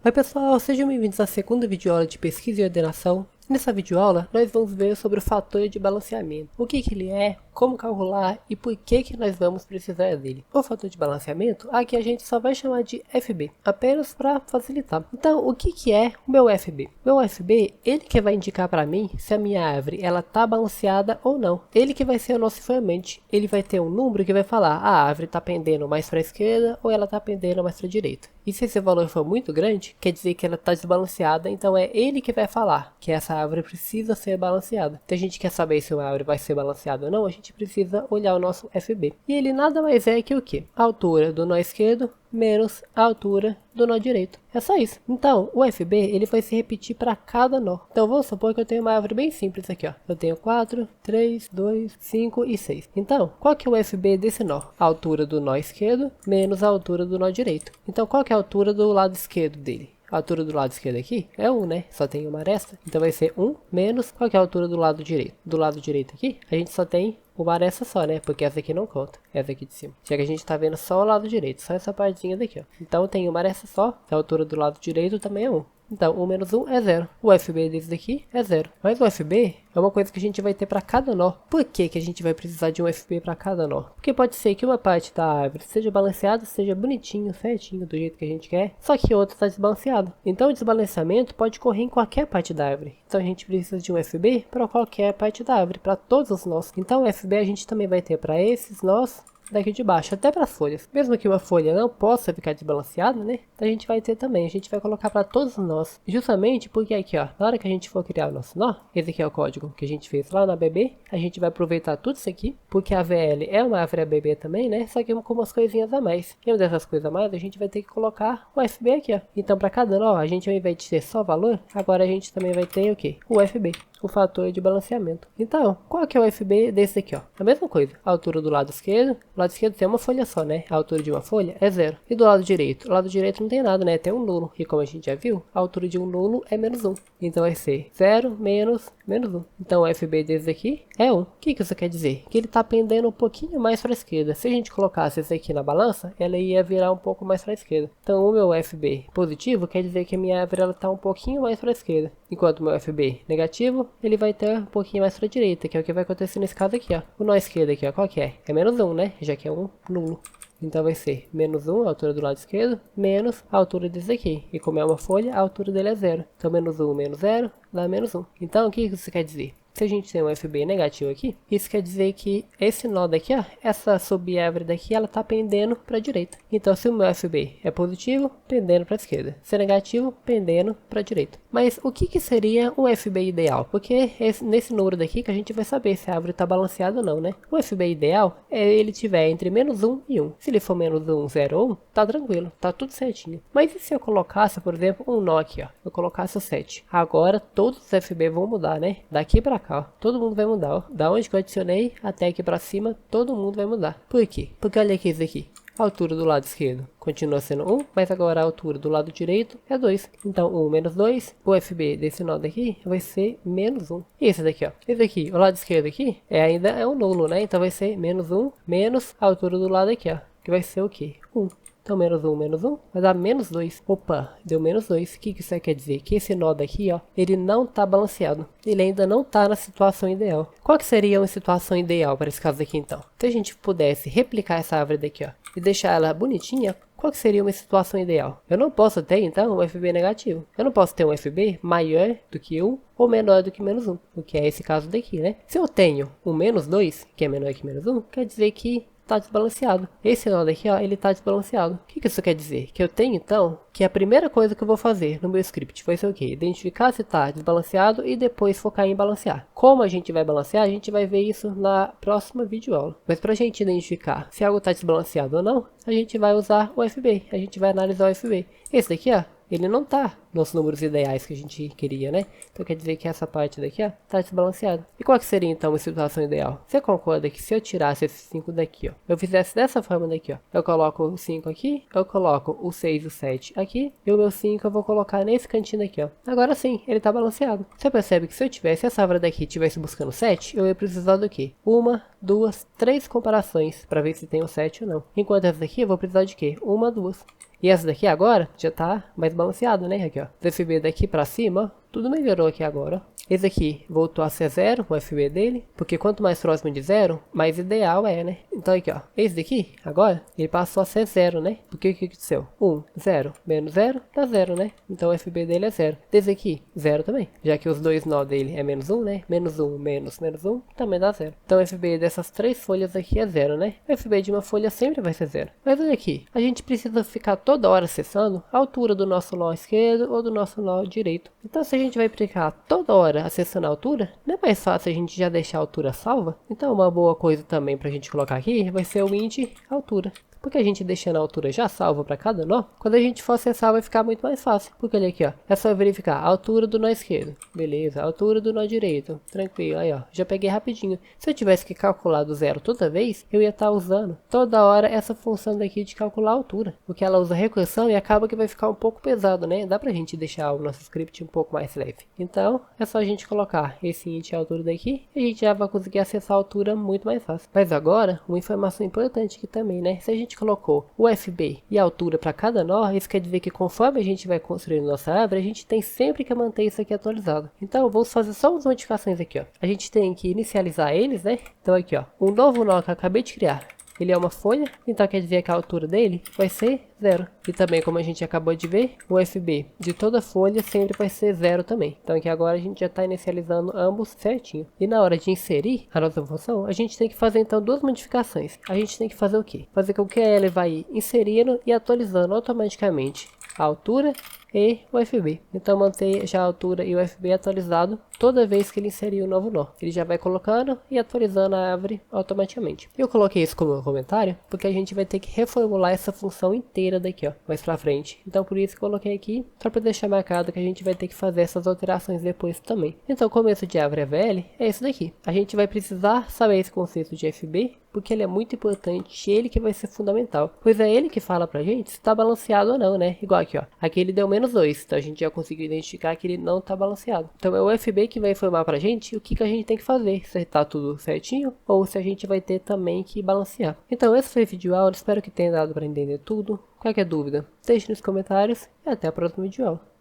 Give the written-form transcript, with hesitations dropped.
Oi pessoal, sejam bem-vindos à segunda videoaula de pesquisa e ordenação. Nessa videoaula, nós vamos ver sobre o fator de balanceamento, o que ele é, como calcular e por que nós vamos precisar dele. O fator de balanceamento, aqui a gente só vai chamar de FB, apenas para facilitar. Então, o que é o meu FB? Meu FB, ele que vai indicar para mim se a minha árvore ela está balanceada ou não. Ele que vai ser o nosso informante. Ele vai ter um número que vai falar a árvore está pendendo mais para a esquerda ou ela está pendendo mais para a direita. E se esse valor for muito grande, quer dizer que ela está desbalanceada, então é ele que vai falar que essa árvore precisa ser balanceada. Se a gente quer saber se uma árvore vai ser balanceada ou não, a gente precisa olhar o nosso FB. E ele nada mais é que o quê? A altura do nó esquerdo menos a altura do nó direito. É só isso. Então, o FB ele vai se repetir para cada nó. Então, vamos supor que eu tenho uma árvore bem simples aqui, ó. Eu tenho 4, 3, 2, 5 e 6. Então, qual que é o FB desse nó? A altura do nó esquerdo menos a altura do nó direito. Então, qual que é a altura do lado esquerdo dele? A altura do lado esquerdo aqui é 1, né? Só tem uma aresta. Então vai ser 1 menos... Qual que é a altura do lado direito? Do lado direito aqui, a gente só tem uma aresta só, né? Porque essa aqui não conta. Essa aqui de cima. Já que a gente tá vendo só o lado direito. Só essa partezinha daqui, ó. Então tem uma aresta só. A altura do lado direito também é 1. Então, 1 menos 1 é 0. O FB desse daqui é 0. Mas o FB é uma coisa que a gente vai ter para cada nó. Por que a gente vai precisar de um FB para cada nó? Porque pode ser que uma parte da árvore seja balanceada, seja bonitinho, certinho, do jeito que a gente quer, só que outra está desbalanceada. Então, o desbalanceamento pode ocorrer em qualquer parte da árvore. Então, a gente precisa de um FB para qualquer parte da árvore, para todos os nós. Então, o FB a gente também vai ter para esses nós daqui de baixo, até para as folhas. Mesmo que uma folha não possa ficar desbalanceada, né? Então a gente vai ter também, a gente vai colocar para todos os nós. Justamente porque aqui, ó, na hora que a gente for criar o nosso nó, esse aqui é o código que a gente fez lá na ABB, a gente vai aproveitar tudo isso aqui, porque a VL é uma árvore ABB também, né? Só que com umas coisinhas a mais. E uma dessas coisas a mais, a gente vai ter que colocar o FB aqui, ó. Então para cada nó, a gente ao invés de ter só valor, agora a gente também vai ter o quê? O FB. O fator de balanceamento. Então, qual que é o FB desse aqui, ó? A mesma coisa. A altura do lado esquerdo. O lado esquerdo tem uma folha só, né? A altura de uma folha é 0. E do lado direito? O lado direito não tem nada, né? Tem um nulo. E como a gente já viu, a altura de um nulo é menos 1. Então vai ser 0 menos 1. Então o FB desse aqui é 1. O que isso quer dizer? Que ele está pendendo um pouquinho mais para a esquerda. Se a gente colocasse esse aqui na balança, ela ia virar um pouco mais para a esquerda. Então o meu FB positivo quer dizer que a minha árvore está um pouquinho mais para a esquerda. Enquanto o meu FB negativo, ele vai ter um pouquinho mais para a direita, que é o que vai acontecer nesse caso aqui, ó. O nó esquerdo aqui, ó, qual que é? É menos 1, né? Já que é um nulo. Então vai ser menos 1, a altura do lado esquerdo, menos a altura desse aqui. E como é uma folha, a altura dele é 0. Então menos 1 menos 0 dá menos 1. Então o que isso quer dizer? Se a gente tem um FB negativo aqui, isso quer dizer que esse nó daqui, ó, essa subárvore daqui, ela tá pendendo para a direita. Então, se o meu FB é positivo, pendendo para a esquerda. Se é negativo, pendendo para a direita. Mas o que seria um FB ideal? Porque nesse número daqui que a gente vai saber se a árvore está balanceada ou não, né? O FB ideal é ele tiver entre menos 1 e 1. Se ele for menos 1, 0 ou 1, tá tranquilo, tá tudo certinho. Mas e se eu colocasse, por exemplo, um nó aqui, ó? Eu colocasse o 7. Agora todos os FB vão mudar, né? Daqui para cá, ó, todo mundo vai mudar, ó. Da onde que eu adicionei até aqui para cima, todo mundo vai mudar. Por quê? Porque olha aqui isso aqui. A altura do lado esquerdo continua sendo 1, mas agora a altura do lado direito é 2. Então 1 menos 2, o FB desse nó daqui vai ser menos 1. E esse daqui, ó. Esse aqui, o lado esquerdo aqui, ainda é um nulo, né? Então vai ser menos 1, menos a altura do lado aqui, ó. Que vai ser o quê? 1. Então, menos 1, vai dar menos 2. Opa, deu menos 2. O que isso quer dizer? Que esse nó daqui, ó, ele não está balanceado. Ele ainda não está na situação ideal. Qual que seria uma situação ideal para esse caso aqui, então? Se a gente pudesse replicar essa árvore daqui, ó, e deixar ela bonitinha, qual que seria uma situação ideal? Eu não posso ter, então, um FB negativo. Eu não posso ter um FB maior do que 1 ou menor do que menos 1, o que é esse caso daqui, né? Se eu tenho um menos 2, que é menor que menos 1, quer dizer que está desbalanceado. Esse nó daqui, ó, ele está desbalanceado. O que isso quer dizer? Que eu tenho, então, que a primeira coisa que eu vou fazer no meu script vai ser o quê? Identificar se está desbalanceado e depois focar em balancear. Como a gente vai balancear, a gente vai ver isso na próxima videoaula. Mas para a gente identificar se algo está desbalanceado ou não, a gente vai usar o FB. A gente vai analisar o FB. Esse daqui, ó, ele não está nos números ideais que a gente queria, né? Então quer dizer que essa parte daqui, ó, tá desbalanceada. E qual que seria então a situação ideal? Você concorda que se eu tirasse esses 5 daqui, ó, eu fizesse dessa forma daqui, ó, eu coloco o 5 aqui, eu coloco o 6 e o 7 aqui, e o meu 5 eu vou colocar nesse cantinho aqui, ó. Agora sim, ele tá balanceado. Você percebe que se eu tivesse essa árvore daqui tivesse buscando 7, eu ia precisar do quê? 1, 2, 3 comparações para ver se tem o 7 ou não. Enquanto essa daqui eu vou precisar de quê? 1, 2. E essa daqui agora já tá mais balanceado, né? Aqui, ó. O FB daqui pra cima, ó. Tudo melhorou aqui agora, ó. Esse aqui voltou a ser 0, o FB dele, porque quanto mais próximo de 0, mais ideal é, né? Então aqui, ó, esse daqui, agora, ele passou a ser 0, né? Porque o que aconteceu? 1, 0, menos 0, dá 0, né? Então o FB dele é 0. Desse aqui, 0 também, já que os dois nó dele é menos 1, né? Menos 1, menos 1, também dá 0. Então o FB dessas três folhas aqui é 0, né? O FB de uma folha sempre vai ser 0. Mas olha aqui, a gente precisa ficar toda hora acessando a altura do nosso nó esquerdo ou do nosso nó direito. Então se a gente vai ficar toda hora acessando a altura, não é mais fácil a gente já deixar a altura salva? Então uma boa coisa também pra gente colocar aqui vai ser o int altura. Porque a gente deixando a altura já salva para cada nó, quando a gente for acessar vai ficar muito mais fácil. Porque olha aqui, ó, é só verificar a altura do nó esquerdo. Beleza, a altura do nó direito. Tranquilo, aí ó, já peguei rapidinho. Se eu tivesse que calcular do zero toda vez, eu ia estar usando toda hora essa função daqui de calcular a altura. Porque ela usa recursão e acaba que vai ficar um pouco pesado, né? Dá pra gente deixar o nosso script um pouco mais leve. Então, é só a gente colocar esse int altura daqui e a gente já vai conseguir acessar a altura muito mais fácil. Mas agora, uma informação importante aqui também, né? Se a gente colocou o FB e a altura para cada nó, isso quer dizer que conforme a gente vai construindo nossa árvore, a gente tem sempre que manter isso aqui atualizado. Então, vamos fazer só umas modificações aqui, ó. A gente tem que inicializar eles, né? Então aqui, ó, um novo nó que eu acabei de criar. Ele é uma folha, então quer dizer que a altura dele vai ser 0. E também, como a gente acabou de ver, o FB de toda folha sempre vai ser 0 também. Então aqui agora a gente já está inicializando ambos certinho. E na hora de inserir a nossa função, a gente tem que fazer então duas modificações. A gente tem que fazer o quê? Fazer com que ela vai inserindo e atualizando automaticamente a altura e o FB. Então mantém já a altura e o FB atualizado toda vez que ele inserir um novo nó. Ele já vai colocando e atualizando a árvore automaticamente. Eu coloquei isso como comentário porque a gente vai ter que reformular essa função inteira daqui, ó, mais pra frente. Então por isso que eu coloquei aqui, só para deixar marcado que a gente vai ter que fazer essas alterações depois também. Então o começo de árvore VL é isso daqui. A gente vai precisar saber esse conceito de FB porque ele é muito importante, ele que vai ser fundamental, pois é ele que fala pra gente se tá balanceado ou não, né? Igual aqui, ó, aqui ele deu menos 2, então a gente já conseguiu identificar que ele não tá balanceado. Então é o FB que vai informar pra gente o que a gente tem que fazer, se tá tudo certinho ou se a gente vai ter também que balancear. Então esse foi o vídeo aula, espero que tenha dado para entender tudo. Qualquer dúvida, deixe nos comentários e até a próxima vídeo aula.